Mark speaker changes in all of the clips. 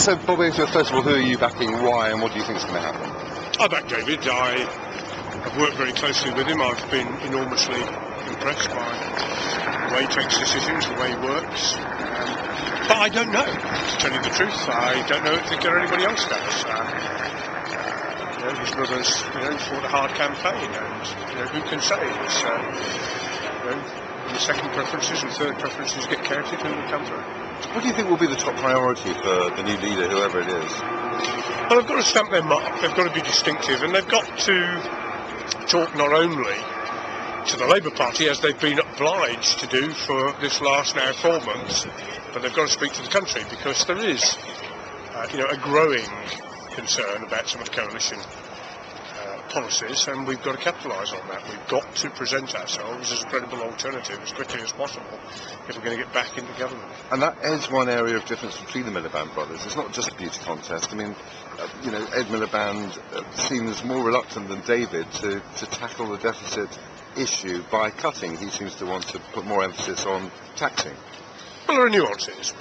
Speaker 1: So, Bob Ainsworth, first of all, who are you backing, why, and what do you think is going to happen?
Speaker 2: I back David. I've worked very closely with him. I've been enormously impressed by the way he takes decisions, the way he works. But I don't know, to tell you the truth. I don't know if anybody else does. His brother's, fought a hard campaign, and who can say? It's, the second preferences and third preferences get counted, who will come through.
Speaker 1: What do you think will be the top priority for the new leader, whoever it is?
Speaker 2: Well, they've got to stamp their mark. They've got to be distinctive, and they've got to talk not only to the Labour Party, as they've been obliged to do for this last now 4 months, but they've got to speak to the country, because there is, a growing concern about some of the coalition policies, and we've got to capitalise on that. We've got to present ourselves as a credible alternative as quickly as possible if we're going to get back into government.
Speaker 1: And that is one area of difference between the Miliband brothers. It's not just a beauty contest. I mean, Ed Miliband seems more reluctant than David to tackle the deficit issue by cutting. He seems to want to put more emphasis on taxing.
Speaker 2: Well, there are nuances,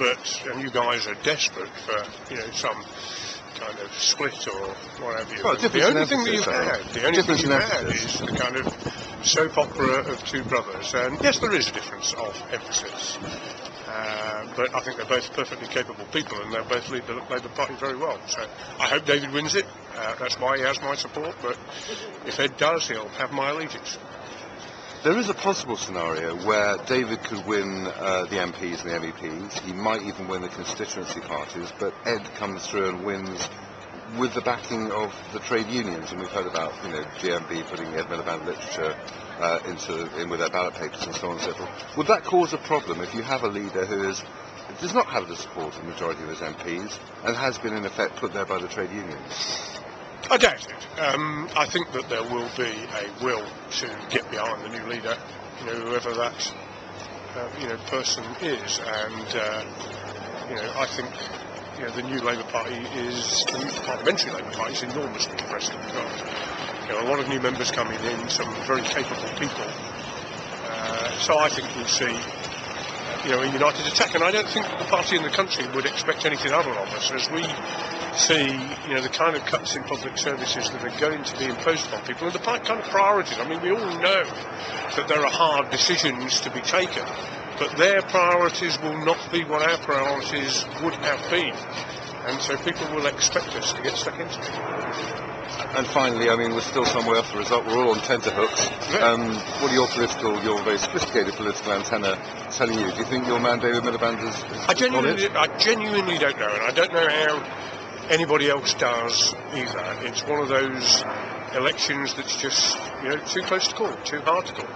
Speaker 2: and you guys are desperate for, some kind of split or what have you.
Speaker 1: Well,
Speaker 2: the only thing that you've had is the kind of soap opera of two brothers. And yes, there is a difference of emphasis. But I think they're both perfectly capable people, and they'll both lead the Labour Party very well. So I hope David wins it. That's why he has my support. But if Ed does, he'll have my allegiance.
Speaker 1: There is a possible scenario where David could win the MPs and the MEPs. He might even win the constituency parties, but Ed comes through and wins with the backing of the trade unions. And we've heard about, GMB putting Ed Miliband literature in with their ballot papers and so on and so forth. Would that cause a problem if you have a leader who does not have the support of the majority of his MPs and has been in effect put there by the trade unions?
Speaker 2: I doubt it. I think that there will be a will to get behind the new leader, whoever that person is, and I think the new Labour Party the new parliamentary Labour Party is enormously progressive as well. A lot of new members coming in, some very capable people. So I think we'll see a united attack, and I don't think that the party in the country would expect anything other of us, as we see, the kind of cuts in public services that are going to be imposed upon people, and the kind of priorities. I mean, we all know that there are hard decisions to be taken, but their priorities will not be what our priorities would have been, and so people will expect us to get stuck into it.
Speaker 1: And finally, we're still some way off the result. We're all on tenterhooks.
Speaker 2: Yeah.
Speaker 1: What are your very sophisticated political antenna telling you? Do you think your man David Miliband is
Speaker 2: I genuinely don't know, and I don't know how anybody else does either. It's one of those elections that's just, too close to call, too hard to call.